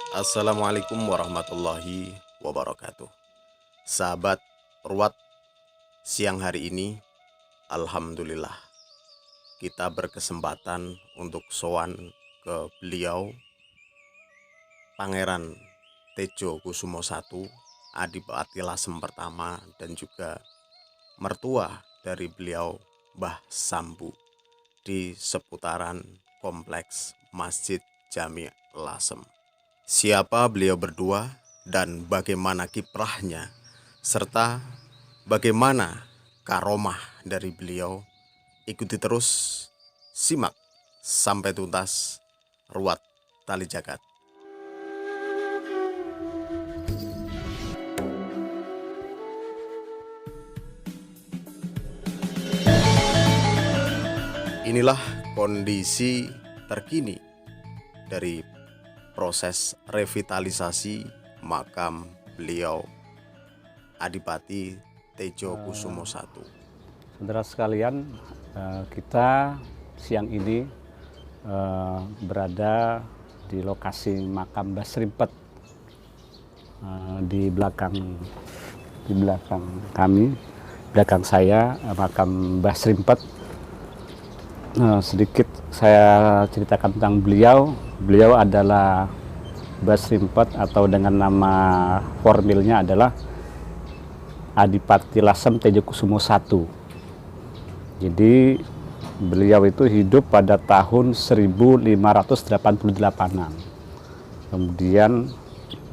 Assalamualaikum warahmatullahi wabarakatuh. Sahabat Ruwat, siang hari ini alhamdulillah kita berkesempatan untuk sowan ke beliau Pangeran Tejo Kusumo I, Adipati Lasem pertama, dan juga mertua dari beliau Mbah Sambu di seputaran kompleks Masjid Jami Lasem. Siapa beliau berdua dan bagaimana kiprahnya, serta bagaimana karomah dari beliau, ikuti terus, simak sampai tuntas Ruwat Tali Jagat. Inilah kondisi terkini dari proses revitalisasi makam beliau Adipati Tejo Kusumo I. Saudara sekalian, kita siang ini berada di lokasi makam Mbah Srimpet di belakang kami, belakang saya makam Mbah Srimpet. Sedikit saya ceritakan tentang beliau. Beliau adalah Mbah Srimpet atau dengan nama formilnya adalah Adipati Lasem Tejo Kusumo I. Jadi beliau itu hidup pada tahun 1588-an. Kemudian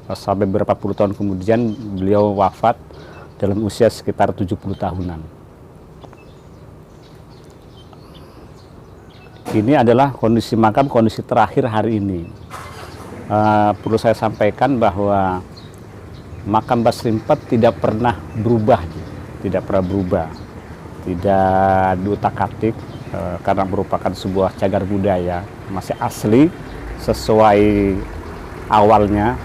sampai beberapa puluh tahun kemudian beliau wafat dalam usia sekitar 70 tahunan. Ini adalah kondisi makam, kondisi terakhir hari ini. Perlu saya sampaikan bahwa makam Mbah Srimpet tidak pernah berubah, tidak diutak-atik, karena merupakan sebuah cagar budaya, masih asli sesuai awalnya,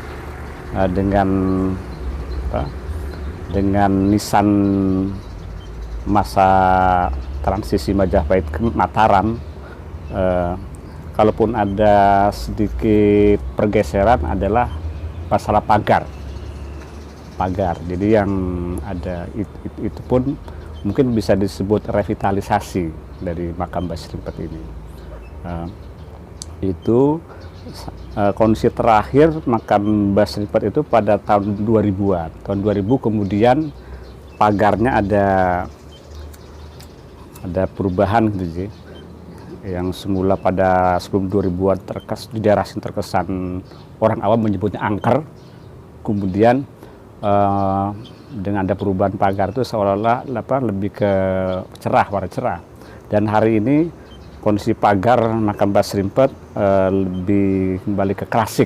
dengan nisan masa transisi Majapahit ke Mataram. Kalaupun ada sedikit pergeseran adalah masalah pagar. Jadi yang ada itu pun mungkin bisa disebut revitalisasi dari makam Mbah Srimpet ini. Itu kondisi terakhir makam Mbah Srimpet itu pada tahun 2000-an. Tahun 2000 kemudian pagarnya ada perubahan gitu sih. Yang semula pada sebelum 2000-an di daerah sini terkesan orang awam menyebutnya angker. Kemudian dengan ada perubahan pagar itu seolah-olah lebih ke warna cerah. Dan hari ini kondisi pagar makam Mbah Srimpet lebih kembali ke klasik,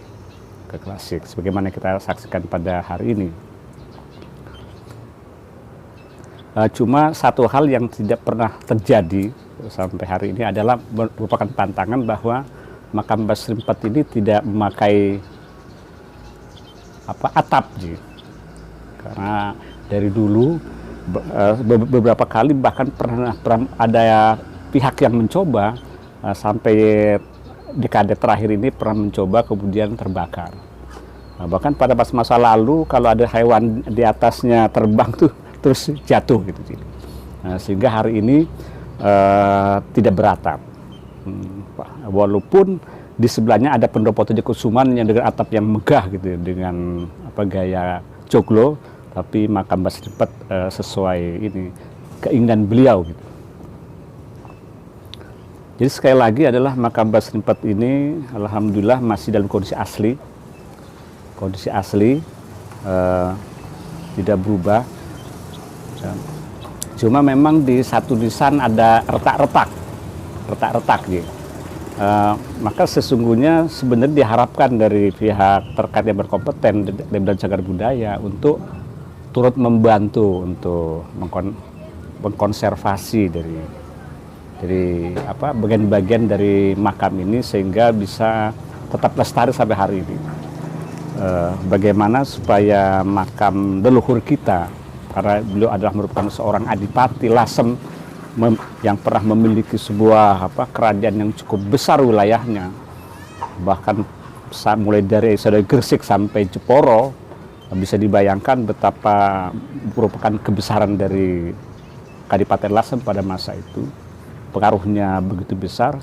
sebagaimana kita saksikan pada hari ini. Cuma satu hal yang tidak pernah terjadi sampai hari ini adalah merupakan tantangan bahwa makam Mbah Srimpet ini tidak memakai atap, karena dari dulu beberapa kali bahkan pernah ada pihak yang mencoba, sampai dekade terakhir ini pernah mencoba kemudian terbakar. Bahkan pada masa lalu kalau ada hewan di atasnya terbang tuh terus jatuh gitu. Sehingga hari ini tidak beratap. Walaupun di sebelahnya ada pendopo Tejo Kusuman yang dengan atap yang megah gitu, dengan gaya joglo, tapi makam Mbah Srimpet sesuai keinginan beliau gitu. Jadi sekali lagi adalah makam Mbah Srimpet ini alhamdulillah masih dalam kondisi asli, tidak berubah. Cuma memang di satu nisan ada retak-retak gitu. Maka sesungguhnya sebenarnya diharapkan dari pihak terkait yang berkompeten dan cagar budaya untuk turut membantu untuk mengkonservasi dari bagian-bagian dari makam ini sehingga bisa tetap lestari sampai hari ini. Bagaimana supaya makam leluhur kita, karena beliau adalah merupakan seorang Adipati Lasem yang pernah memiliki sebuah kerajaan yang cukup besar wilayahnya, bahkan mulai dari Gresik sampai Jeporo, bisa dibayangkan betapa merupakan kebesaran dari Kadipaten Lasem pada masa itu. Pengaruhnya begitu besar,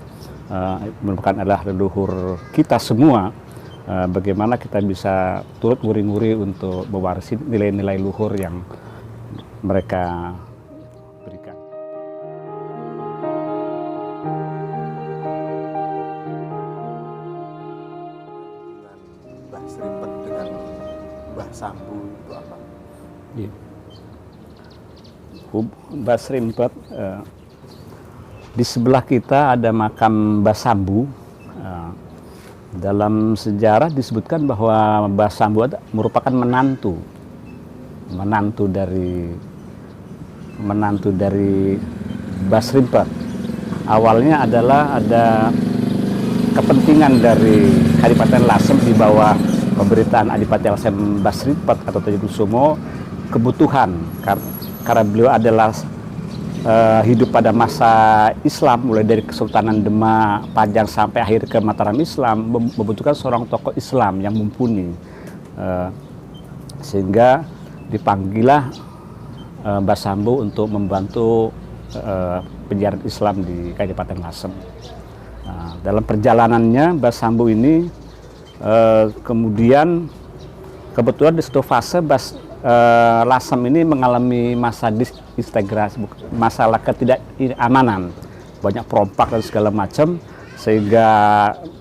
merupakan adalah leluhur kita semua. Bagaimana kita bisa turut nguri-nguri untuk mewarisi nilai-nilai luhur yang mereka berikan. Mbah Srimpet dengan Mbah Sambu itu apa? Iya. Mbah Srimpet, di sebelah kita ada makam Mbah Sambu. Dalam sejarah disebutkan bahwa Mbah Sambu merupakan menantu dari Mbah Srimpet. Awalnya adalah ada kepentingan dari Kadipaten Lasem di bawah pemerintahan Adipati Lasem Mbah Srimpet atau Tajikusumo, kebutuhan karena beliau adalah hidup pada masa Islam, mulai dari Kesultanan Demak, Pajang sampai akhir ke Mataram Islam, membutuhkan seorang tokoh Islam yang mumpuni, sehingga dipanggillah Mbah Sambu untuk membantu penyiaran Islam di Kadipaten Lasem. Dalam perjalanannya Mbah Sambu ini kemudian kebetulan di suatu fase Lasem ini mengalami masa disintegrasi, masalah ketidakamanan, banyak perompak dan segala macam, sehingga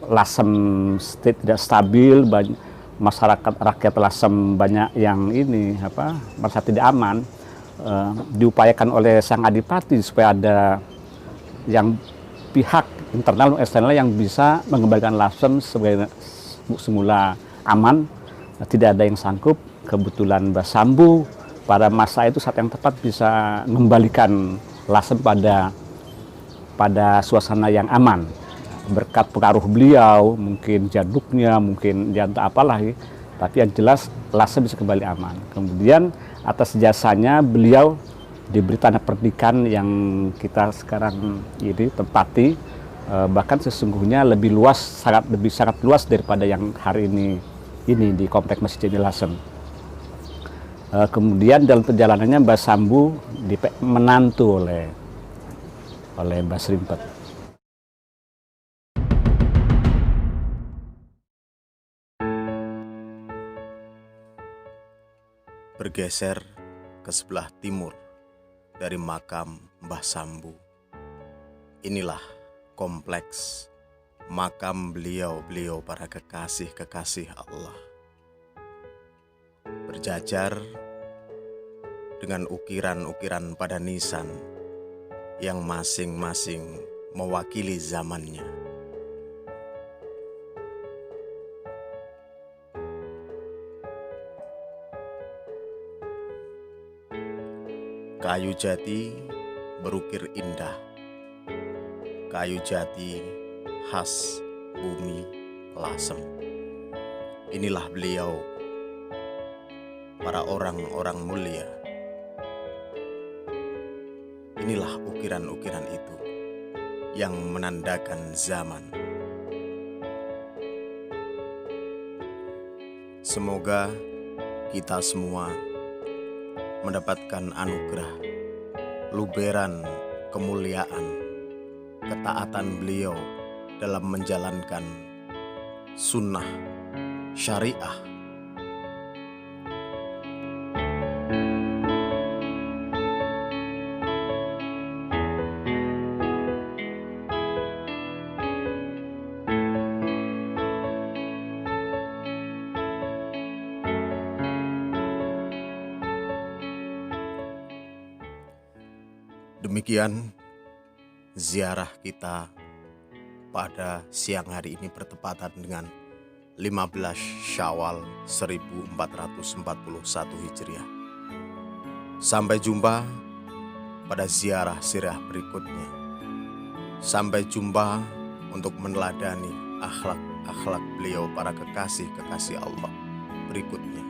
Lasem tidak stabil, masyarakat rakyat Lasem banyak yang merasa tidak aman. Diupayakan oleh sang adipati supaya ada yang pihak internal dan eksternal yang bisa mengembalikan Lasem sebagai semula aman. Tidak ada yang sanggup. Kebetulan Mbah Sambu pada masa itu saat yang tepat bisa mengembalikan Lasem pada suasana yang aman. Berkat pengaruh beliau, mungkin jaduknya, mungkin janta apalah, tapi yang jelas Lasem bisa kembali aman. Kemudian atas jasanya beliau diberi tanda perdikan yang kita sekarang ini tempati, bahkan sesungguhnya lebih sangat luas daripada yang hari ini di Komplek Masjid Jami Lasem. Kemudian dalam perjalanannya Mbah Sambu menantu oleh Mbah Srimpet. Bergeser ke sebelah timur dari makam Mbah Sambu, inilah kompleks makam beliau para kekasih Allah. Berjajar dengan ukiran-ukiran pada nisan yang masing-masing mewakili zamannya. Kayu jati berukir indah, kayu jati khas bumi Lasem. Inilah beliau, para orang-orang mulia. Inilah ukiran-ukiran itu yang menandakan zaman. Semoga kita semua mendapatkan anugerah, luberan kemuliaan, ketaatan beliau dalam menjalankan sunnah syariah. Demikian ziarah kita pada siang hari ini bertepatan dengan 15 Syawal 1441 Hijriah. Sampai jumpa pada ziarah sirah berikutnya. Sampai jumpa untuk meneladani akhlak-akhlak beliau para kekasih-kekasih Allah berikutnya.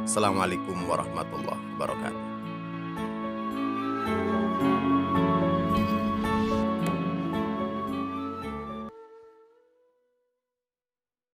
Assalamualaikum warahmatullahi wabarakatuh.